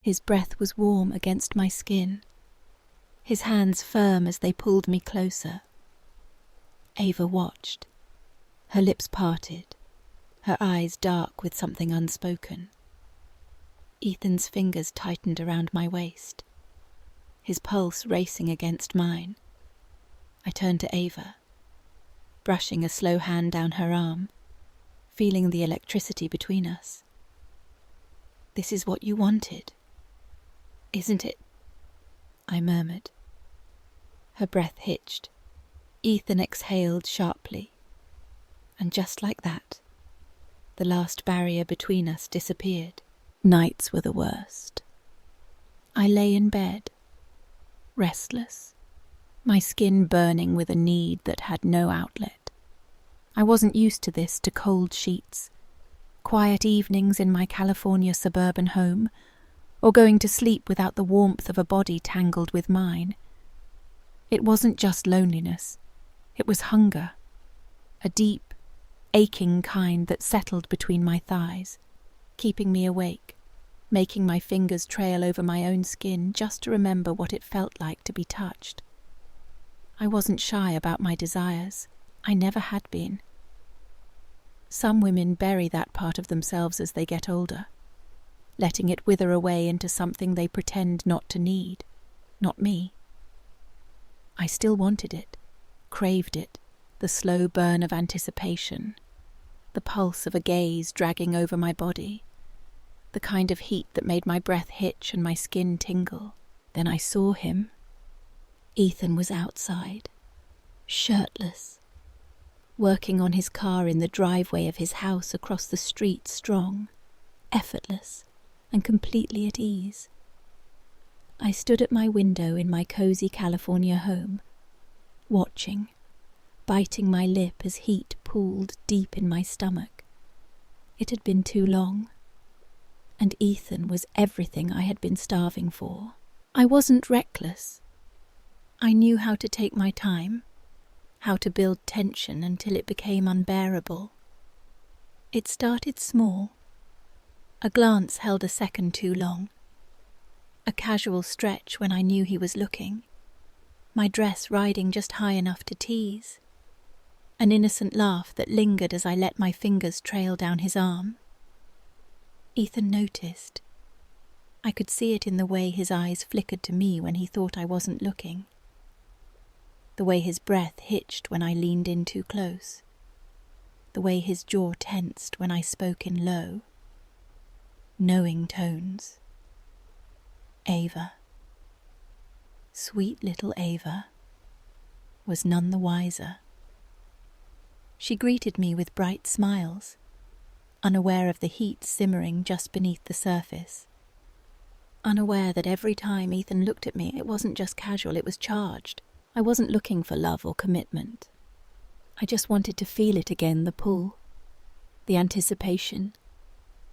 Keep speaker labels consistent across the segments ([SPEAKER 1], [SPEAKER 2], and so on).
[SPEAKER 1] His breath was warm against my skin, his hands firm as they pulled me closer. Ava watched, her lips parted, her eyes dark with something unspoken. Ethan's fingers tightened around my waist, his pulse racing against mine. I turned to Ava, brushing a slow hand down her arm, feeling the electricity between us. "This is what you wanted, isn't it?" I murmured. Her breath hitched. Ethan exhaled sharply. And just like that, the last barrier between us disappeared. Nights were the worst. I lay in bed, restless, my skin burning with a need that had no outlet. I wasn't used to this, to cold sheets, quiet evenings in my California suburban home, or going to sleep without the warmth of a body tangled with mine. It wasn't just loneliness, it was hunger, a deep, aching kind that settled between my thighs, keeping me awake, making my fingers trail over my own skin just to remember what it felt like to be touched. I wasn't shy about my desires. I never had been. Some women bury that part of themselves as they get older, letting it wither away into something they pretend not to need. Not me. I still wanted it, craved it, the slow burn of anticipation, the pulse of a gaze dragging over my body, the kind of heat that made my breath hitch and my skin tingle. Then I saw him. Ethan was outside, shirtless, working on his car in the driveway of his house across the street, strong, effortless, and completely at ease. I stood at my window in my cozy California home, watching, biting my lip as heat pooled deep in my stomach. It had been too long, and Ethan was everything I had been starving for. I wasn't reckless. I knew how to take my time, how to build tension until it became unbearable. It started small. A glance held a second too long. A casual stretch when I knew he was looking. My dress riding just high enough to tease. An innocent laugh that lingered as I let my fingers trail down his arm. Ethan noticed. I could see it in the way his eyes flickered to me when he thought I wasn't looking. The way his breath hitched when I leaned in too close. The way his jaw tensed when I spoke in low, knowing tones. Ava, sweet little Ava, was none the wiser. She greeted me with bright smiles, unaware of the heat simmering just beneath the surface. Unaware that every time Ethan looked at me, it wasn't just casual, it was charged. I wasn't looking for love or commitment. I just wanted to feel it again, the pull, the anticipation,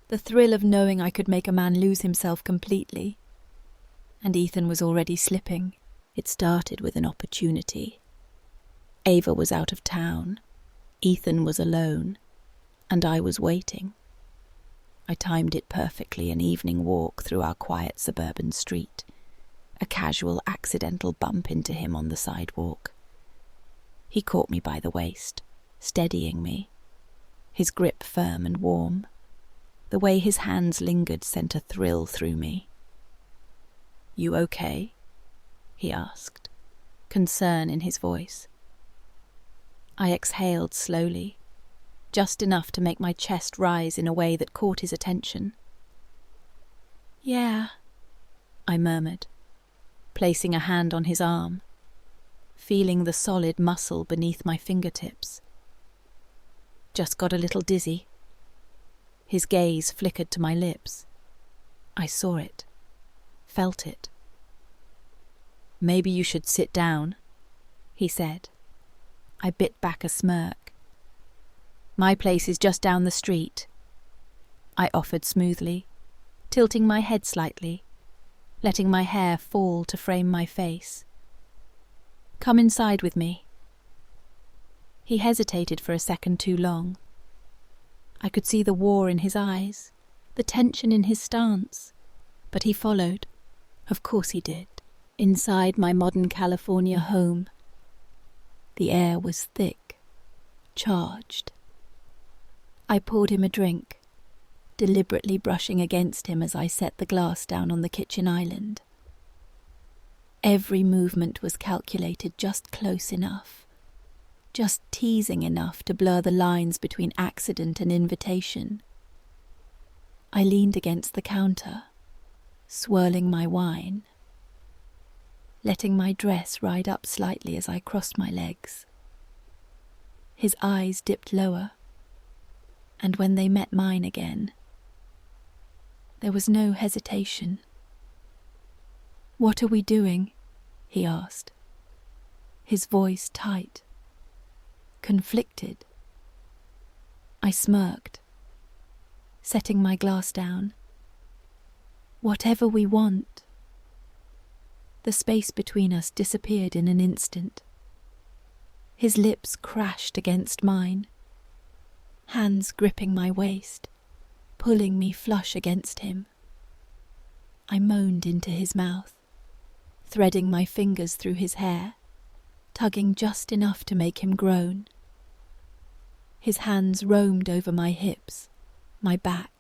[SPEAKER 1] the thrill of knowing I could make a man lose himself completely. And Ethan was already slipping. It started with an opportunity. Ava was out of town. Ethan was alone. And I was waiting. I timed it perfectly, an evening walk through our quiet suburban street. A casual, accidental bump into him on the sidewalk. He caught me by the waist, steadying me, his grip firm and warm. The way his hands lingered sent a thrill through me. "You okay?" he asked, concern in his voice. I exhaled slowly, just enough to make my chest rise in a way that caught his attention. "Yeah," I murmured, placing a hand on his arm, feeling the solid muscle beneath my fingertips. "Just got a little dizzy." His gaze flickered to my lips. I saw it, felt it. "Maybe you should sit down," he said. I bit back a smirk. "My place is just down the street," I offered smoothly, tilting my head slightly, letting my hair fall to frame my face. "Come inside with me." He hesitated for a second too long. I could see the war in his eyes, the tension in his stance, But he followed. Of course he did. Inside my modern California home, the air was thick, charged. I poured him a drink, deliberately brushing against him as I set the glass down on the kitchen island. Every movement was calculated just close enough, just teasing enough to blur the lines between accident and invitation. I leaned against the counter, swirling my wine, letting my dress ride up slightly as I crossed my legs. His eyes dipped lower, and when they met mine again, there was no hesitation. "What are we doing?" he asked, his voice tight, conflicted. I smirked, setting my glass down. "Whatever we want." The space between us disappeared in an instant. His lips crashed against mine, hands gripping my waist, pulling me flush against him. I moaned into his mouth, threading my fingers through his hair, tugging just enough to make him groan. His hands roamed over my hips, my back,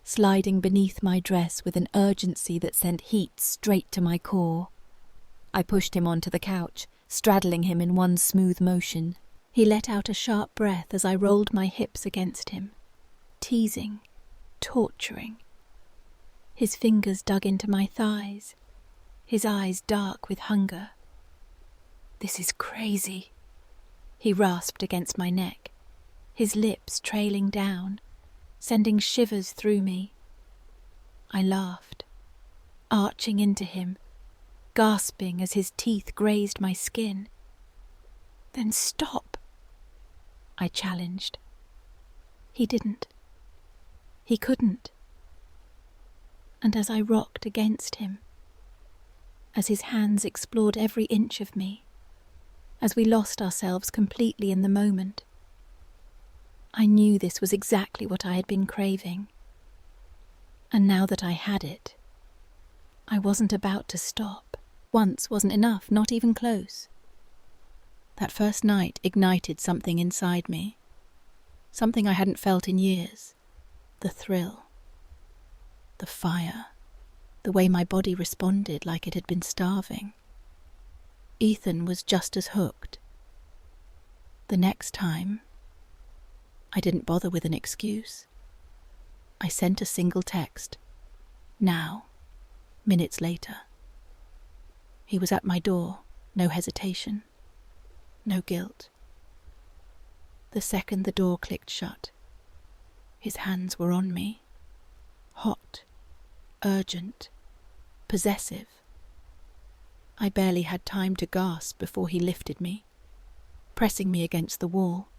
[SPEAKER 1] sliding beneath my dress with an urgency that sent heat straight to my core. I pushed him onto the couch, straddling him in one smooth motion. He let out a sharp breath as I rolled my hips against him, teasing, torturing. His fingers dug into my thighs, his eyes dark with hunger. "This is crazy," he rasped against my neck, his lips trailing down, sending shivers through me. I laughed, arching into him, gasping as his teeth grazed my skin. "Then stop," I challenged. He didn't. He couldn't. And as I rocked against him, as his hands explored every inch of me, as we lost ourselves completely in the moment, I knew this was exactly what I had been craving. And now that I had it, I wasn't about to stop. Once wasn't enough, not even close. That first night ignited something inside me, something I hadn't felt in years. The thrill, the fire, the way my body responded like it had been starving. Ethan was just as hooked. The next time, I didn't bother with an excuse. I sent a single text. Now, minutes later. He was at my door, no hesitation, no guilt. The second the door clicked shut, his hands were on me, hot, urgent, possessive. I barely had time to gasp before he lifted me, pressing me against the wall,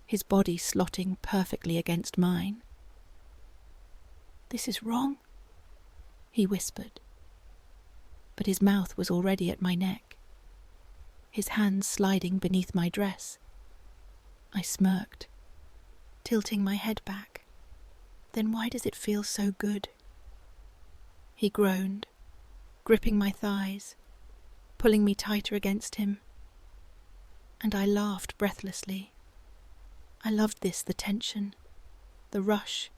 [SPEAKER 1] his body slotting perfectly against mine. "This is wrong," he whispered, but his mouth was already at my neck, his hands sliding beneath my dress. I smirked, tilting my head back. "Then why does it feel so good?" He groaned, gripping my thighs, pulling me tighter against him. And I laughed breathlessly. I loved this, the tension, the rush,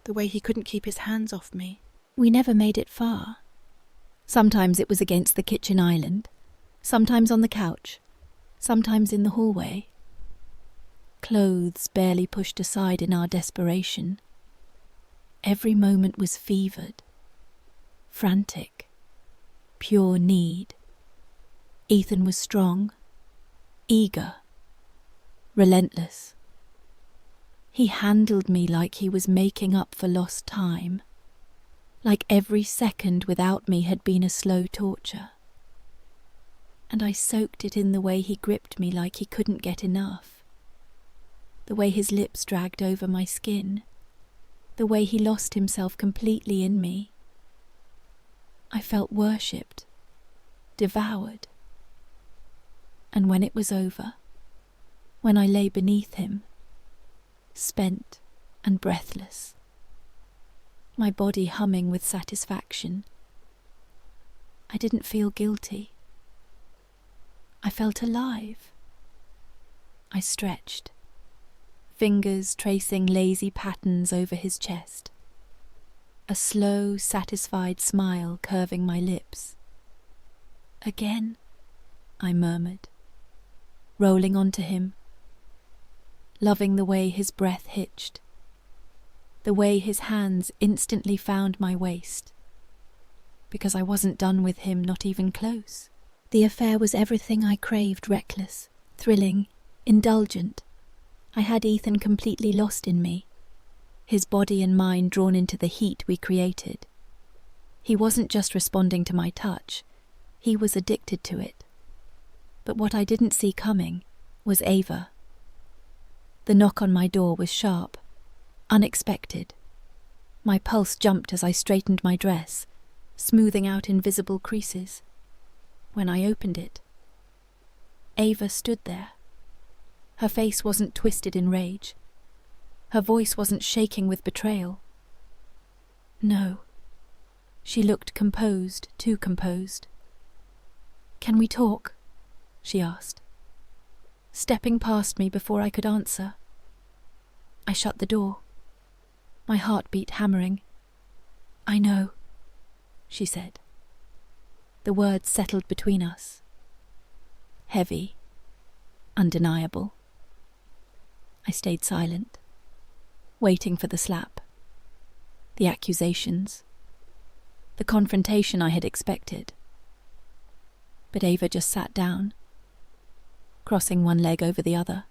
[SPEAKER 1] the way he couldn't keep his hands off me. We never made it far. Sometimes it was against the kitchen island, sometimes on the couch, sometimes in the hallway. Clothes barely pushed aside in our desperation. Every moment was fevered, frantic, pure need. Ethan was strong, eager, relentless. He handled me like he was making up for lost time, like every second without me had been a slow torture. And I soaked it in the way he gripped me like he couldn't get enough, the way his lips dragged over my skin, the way he lost himself completely in me. I felt worshipped, devoured. And when it was over, when I lay beneath him, spent and breathless, my body humming with satisfaction. I didn't feel guilty. I felt alive. I stretched, fingers tracing lazy patterns over his chest, a slow, satisfied smile curving my lips. Again, I murmured, rolling onto him, loving the way his breath hitched, the way his hands instantly found my waist, because I wasn't done with him, not even close. The affair was everything I craved, reckless, thrilling, indulgent. I had Ethan completely lost in me, his body and mind drawn into the heat we created. He wasn't just responding to my touch, he was addicted to it. But what I didn't see coming was Ava. The knock on my door was sharp, unexpected. My pulse jumped as I straightened my dress, smoothing out invisible creases. When I opened it, Ava stood there. Her face wasn't twisted in rage. Her voice wasn't shaking with betrayal. No. She looked composed, too composed. "Can we talk?" she asked, stepping past me before I could answer. I shut the door, my heartbeat hammering. "I know," she said. The words settled between us. Heavy, undeniable. I stayed silent, waiting for the slap, the accusations, the confrontation I had expected. But Ava just sat down, crossing one leg over the other,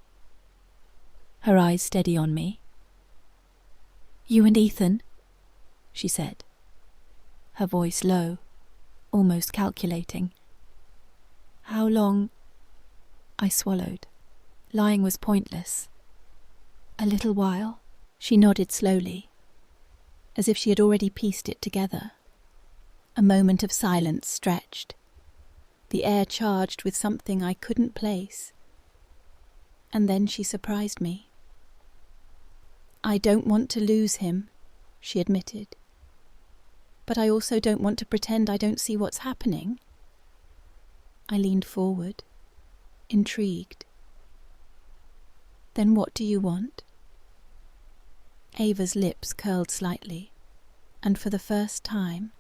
[SPEAKER 1] her eyes steady on me. "You and Ethan," she said, her voice low, almost calculating. "How long?" I swallowed. Lying was pointless. "A little while," she nodded slowly, as if she had already pieced it together. A moment of silence stretched, the air charged with something I couldn't place. And then she surprised me. "I don't want to lose him," she admitted. "But I also don't want to pretend I don't see what's happening." I leaned forward, intrigued. "Then what do you want?" Ava's lips curled slightly, and for the first time,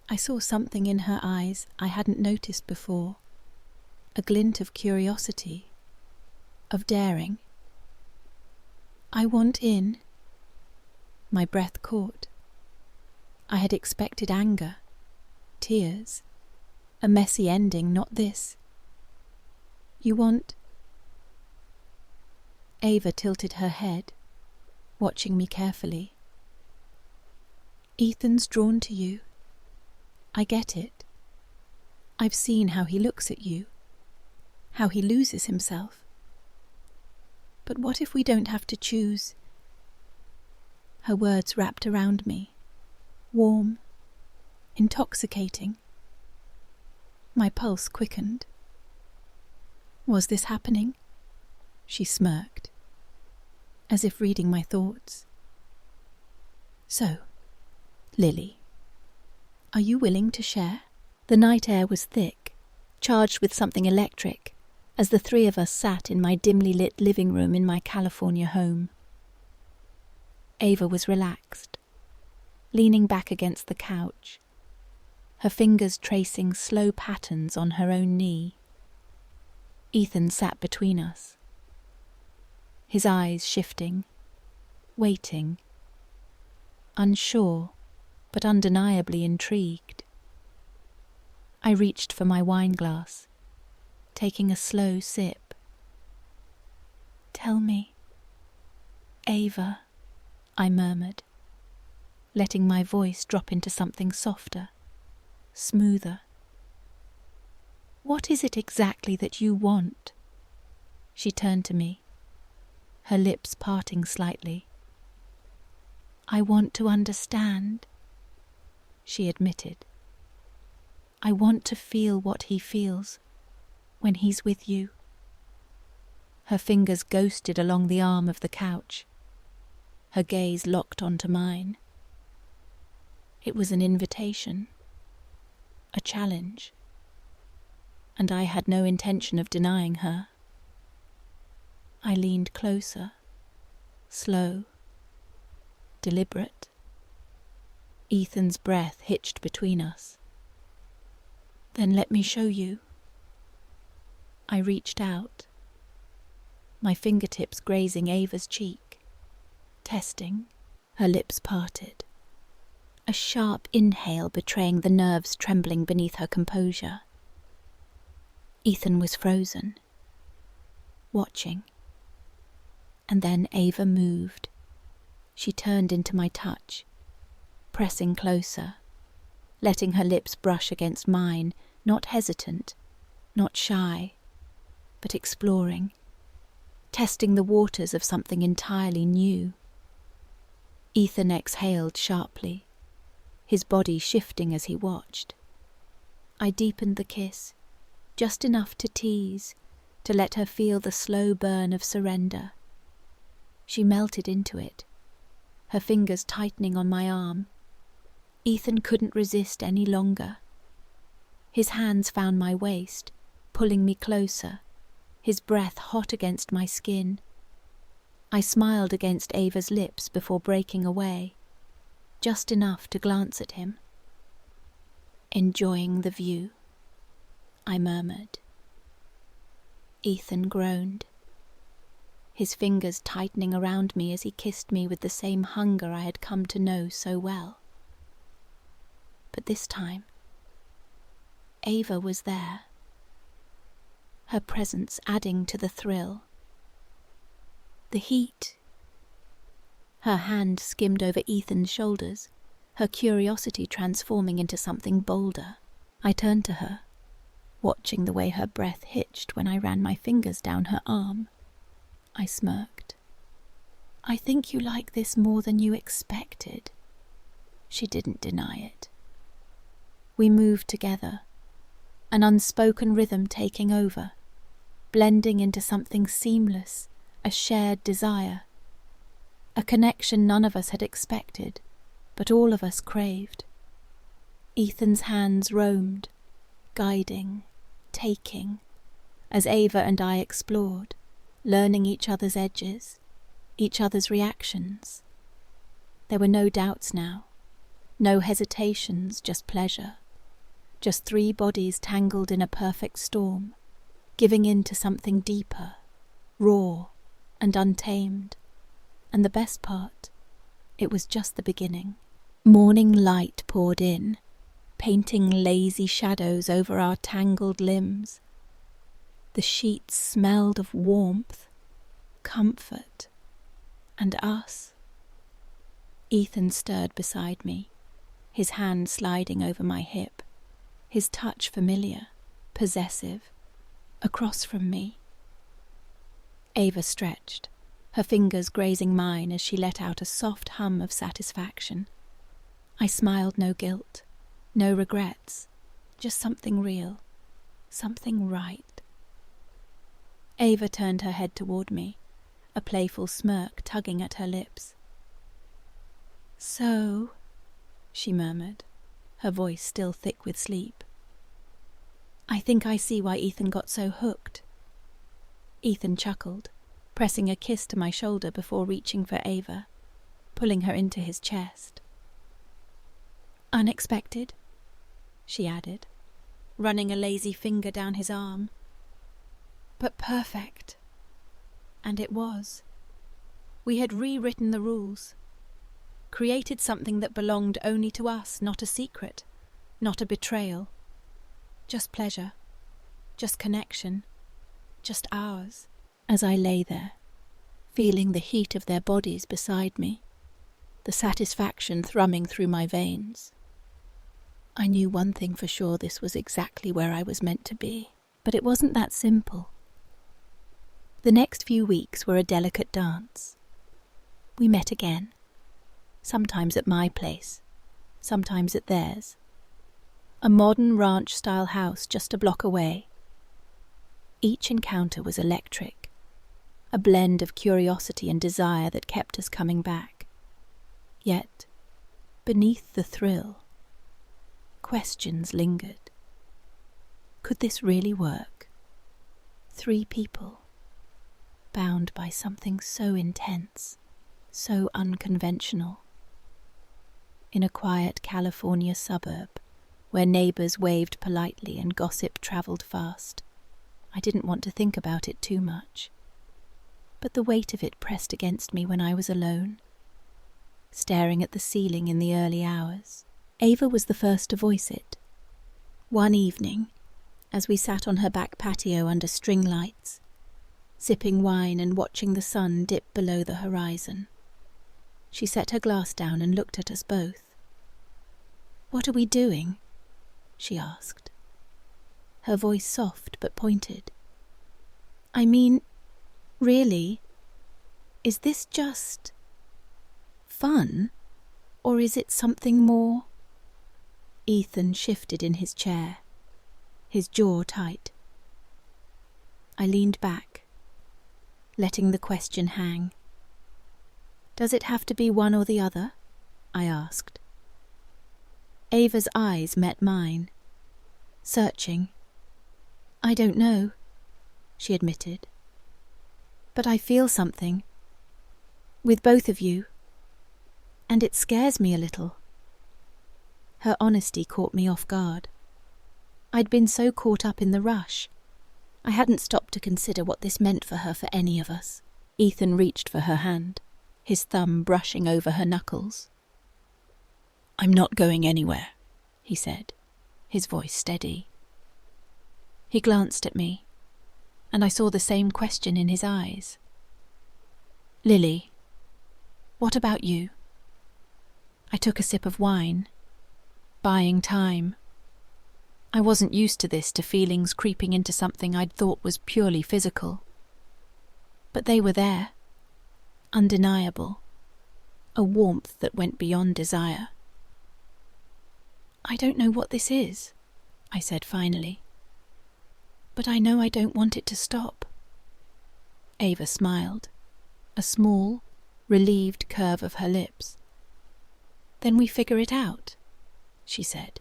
[SPEAKER 1] I saw something in her eyes I hadn't noticed before, a glint of curiosity, of daring. "I want in." My breath caught. I had expected anger, tears, a messy ending, not this. "You want—" Ava tilted her head, watching me carefully. "Ethan's drawn to you. I get it. I've seen how he looks at you, how he loses himself. But what if we don't have to choose?" Her words wrapped around me, warm, intoxicating. My pulse quickened. Was this happening? She smirked, as if reading my thoughts. "So, Lily, are you willing to share?" The night air was thick, charged with something electric, as the three of us sat in my dimly lit living room in my California home. Ava was relaxed, leaning back against the couch, her fingers tracing slow patterns on her own knee. Ethan sat between us, his eyes shifting, waiting, unsure but undeniably intrigued. I reached for my wine glass, taking a slow sip. "Tell me, Ava," I murmured, letting my voice drop into something softer, smoother. "What is it exactly that you want?" She turned to me, her lips parting slightly. "I want to understand," she admitted. "I want to feel what he feels when he's with you." Her fingers ghosted along the arm of the couch, her gaze locked onto mine. It was an invitation, a challenge, and I had no intention of denying her. I leaned closer, slow, deliberate. Ethan's breath hitched between us. "Then let me show you." I reached out, my fingertips grazing Ava's cheek. Testing, her lips parted. A sharp inhale betraying the nerves trembling beneath her composure. Ethan was frozen, watching. And then Ava moved. She turned into my touch, pressing closer, letting her lips brush against mine, not hesitant, not shy, but exploring, testing the waters of something entirely new. Ethan exhaled sharply, his body shifting as he watched. I deepened the kiss, just enough to tease, to let her feel the slow burn of surrender. She melted into it, her fingers tightening on my arm. Ethan couldn't resist any longer. His hands found my waist, pulling me closer, his breath hot against my skin. I smiled against Ava's lips before breaking away, just enough to glance at him. "Enjoying the view," I murmured. Ethan groaned, his fingers tightening around me as he kissed me with the same hunger I had come to know so well. But this time, Ava was there, her presence adding to the thrill. The heat. Her hand skimmed over Ethan's shoulders, her curiosity transforming into something bolder. I turned to her, watching the way her breath hitched when I ran my fingers down her arm. I smirked. "I think you like this more than you expected." She didn't deny it. We moved together, an unspoken rhythm taking over, blending into something seamless, a shared desire, a connection none of us had expected, but all of us craved. Ethan's hands roamed, guiding, taking, as Ava and I explored, learning each other's edges, each other's reactions. There were no doubts now, no hesitations, just pleasure. Just three bodies tangled in a perfect storm, giving in to something deeper, raw and untamed. And the best part, it was just the beginning. Morning light poured in, painting lazy shadows over our tangled limbs. The sheets smelled of warmth, comfort, and us. Ethan stirred beside me, his hand sliding over my hip, his touch familiar, possessive, across from me. Ava stretched, her fingers grazing mine as she let out a soft hum of satisfaction. I smiled, no guilt, no regrets, just something real, something right. Ava turned her head toward me, a playful smirk tugging at her lips. "So," she murmured, her voice still thick with sleep. "I think I see why Ethan got so hooked." Ethan chuckled, pressing a kiss to my shoulder before reaching for Ava, pulling her into his chest. "Unexpected," she added, running a lazy finger down his arm. "But perfect." And it was. We had rewritten the rules, created something that belonged only to us, not a secret, not a betrayal. Just pleasure, just connection, just ours. As I lay there, feeling the heat of their bodies beside me, the satisfaction thrumming through my veins, I knew one thing for sure: this was exactly where I was meant to be. But it wasn't that simple. The next few weeks were a delicate dance. We met again, sometimes at my place, sometimes at theirs. A modern ranch-style house just a block away. Each encounter was electric, a blend of curiosity and desire that kept us coming back. Yet, Beneath the thrill, questions lingered. Could this really work? 3 people, bound by something so intense, so unconventional. In a quiet California suburb, where neighbours waved politely and gossip travelled fast, I didn't want to think about it too much. But the weight of it pressed against me when I was alone, staring at the ceiling in the early hours. Ava was the first to voice it. One evening, as we sat on her back patio under string lights, sipping wine and watching the sun dip below the horizon, she set her glass down and looked at us both. "What are we doing?" she asked, her voice soft but pointed. "I mean, really, is this just fun, or is it something more?" Ethan shifted in his chair, his jaw tight. I leaned back, letting the question hang. "Does it have to be one or the other?" I asked. Ava's eyes met mine, searching. "I don't know," she admitted. "But I feel something, with both of you, and it scares me a little." Her honesty caught me off guard. I'd been so caught up in the rush. I hadn't stopped to consider what this meant for her, for any of us. Ethan reached for her hand, his thumb brushing over her knuckles. "I'm not going anywhere," he said, his voice steady. He glanced at me, and I saw the same question in his eyes. "Lily, what about you?" I took a sip of wine, buying time. I wasn't used to this, to feelings creeping into something I'd thought was purely physical. But they were there, undeniable, a warmth that went beyond desire. "I don't know what this is," I said finally, "but I know I don't want it to stop." Ava smiled, a small, relieved curve of her lips. "Then we figure it out," she said.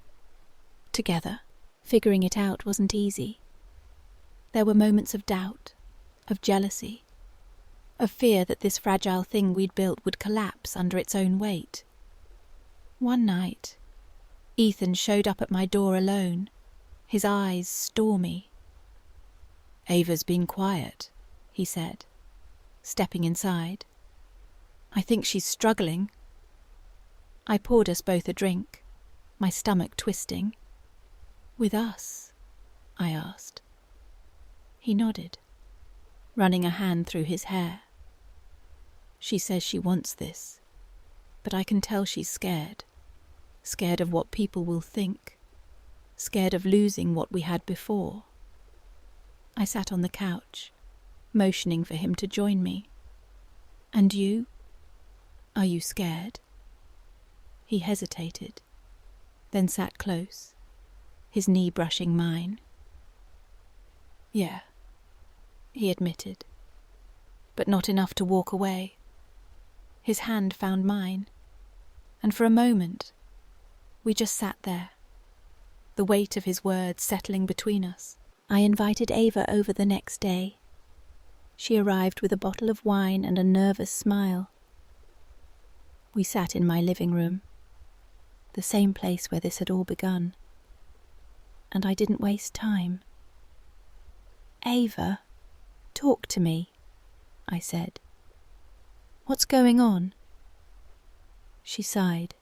[SPEAKER 1] Together. Figuring it out wasn't easy. There were moments of doubt, of jealousy, of fear that this fragile thing we'd built would collapse under its own weight. One night, Ethan showed up at my door alone, his eyes stormy. "Ava's been quiet," he said, stepping inside. "I think she's struggling." I poured us both a drink, my stomach twisting. "With us?" I asked. He nodded, running a hand through his hair. "She says she wants this, but I can tell she's scared. Scared of what people will think. Scared of losing what we had before." I sat on the couch, motioning for him to join me. "And you? Are you scared?" He hesitated, then sat close, his knee brushing mine. "Yeah," he admitted, but not enough to walk away. His hand found mine, and for a moment, we just sat there, the weight of his words settling between us. I invited Ava over the next day. She arrived with a bottle of wine and a nervous smile. We sat in my living room, the same place where this had all begun. And I didn't waste time. "Ava, talk to me," I said. "What's going on?" She sighed,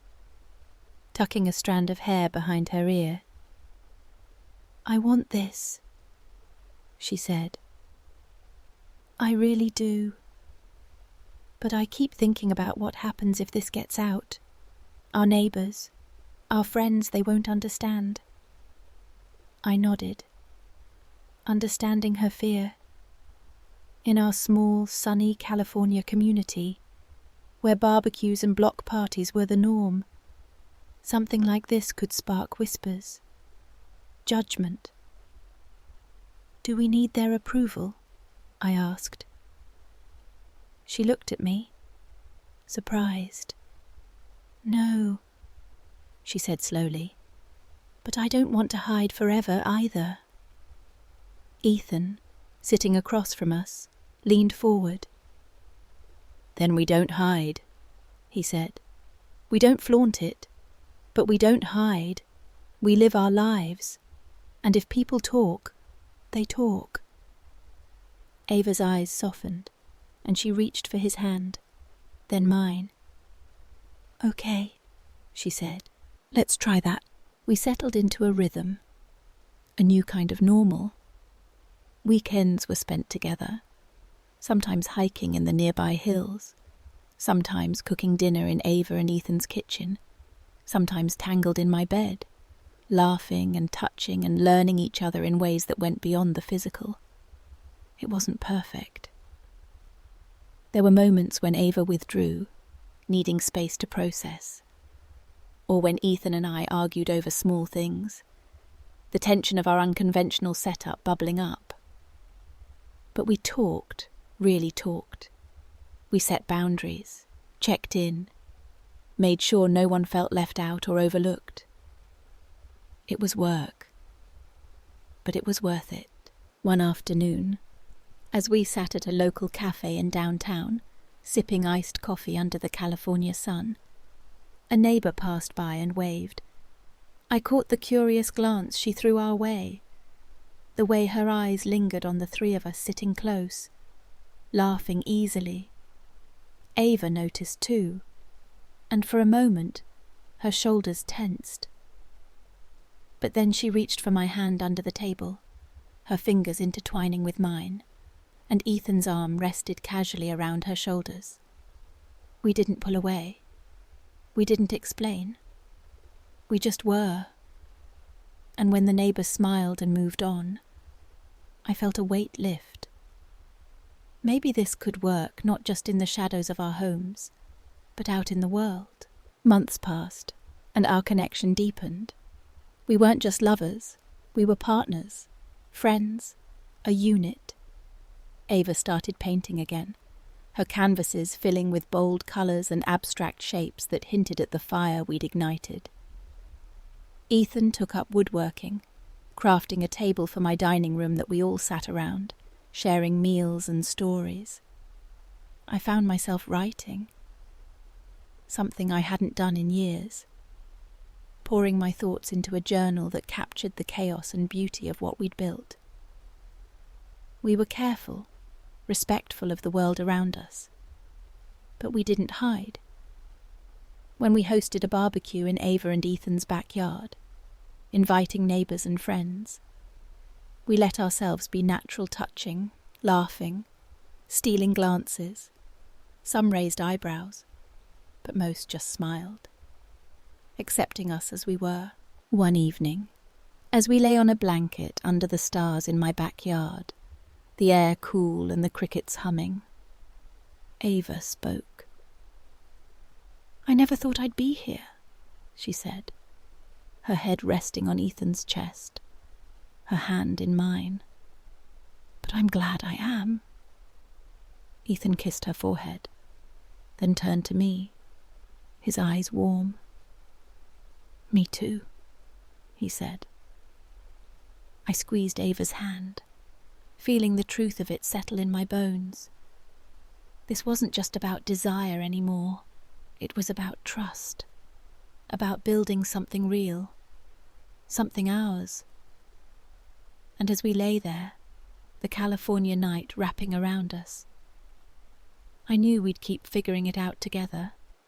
[SPEAKER 1] tucking a strand of hair behind her ear. "I want this," she said. "I really do. But I keep thinking about what happens if this gets out. Our neighbours, our friends, they won't understand." I nodded, understanding her fear. In our small, sunny California community, where barbecues and block parties were the norm, something like this could spark whispers, judgment. "Do we need their approval?" I asked. She looked at me, surprised. "No, she said slowly. But I don't want to hide forever either. Ethan, sitting across from us, leaned forward. Then we don't hide, he said. We don't flaunt it, but we don't hide. We live our lives, and if people talk, they talk. Ava's eyes softened, and she reached for his hand, then mine. Okay, she said. Let's try that. We settled into a rhythm, a new kind of normal. Weekends were spent together, sometimes hiking in the nearby hills, sometimes cooking dinner in Ava and Ethan's kitchen, sometimes tangled in my bed, laughing and touching and learning each other in ways that went beyond the physical. It wasn't perfect. There were moments when Ava withdrew, needing space to process, or when Ethan and I argued over small things, the tension of our unconventional setup bubbling up. But we talked, really talked. We set boundaries, checked in, made sure no one felt left out or overlooked. It was work, but it was worth it. One afternoon, as we sat at a local cafe in downtown, sipping iced coffee under the California sun, a neighbour passed by and waved. I caught the curious glance she threw our way, the way her eyes lingered on the three of us sitting close, laughing easily. Ava noticed too, and for a moment her shoulders tensed. But then she reached for my hand under the table, her fingers intertwining with mine, and Ethan's arm rested casually around her shoulders. We didn't pull away. We didn't explain. We just were. And when the neighbour smiled and moved on, I felt a weight lift. Maybe this could work not just in the shadows of our homes, but out in the world. Months passed, and our connection deepened. We weren't just lovers, we were partners, friends, a unit. Ava started painting again, her canvases filling with bold colours and abstract shapes that hinted at the fire we'd ignited. Ethan took up woodworking, crafting a table for my dining room that we all sat around, sharing meals and stories. I found myself writing, something I hadn't done in years, pouring my thoughts into a journal that captured the chaos and beauty of what we'd built. We were careful, respectful of the world around us, but we didn't hide. When we hosted a barbecue in Ava and Ethan's backyard, inviting neighbours and friends, we let ourselves be natural, touching, laughing, stealing glances. Some raised eyebrows, but most just smiled, accepting us as we were. One evening, as we lay on a blanket under the stars in my backyard, the air cool and the crickets humming, Ava spoke. I never thought I'd be here, she said, her head resting on Ethan's chest, her hand in mine. But I'm glad I am. Ethan kissed her forehead, then turned to me, his eyes warm. Me too, he said. I squeezed Ava's hand, feeling the truth of it settle in my bones. This wasn't just about desire anymore. It was about trust, about building something real, something ours. And as we lay there, the California night wrapping around us, I knew we'd keep figuring it out together,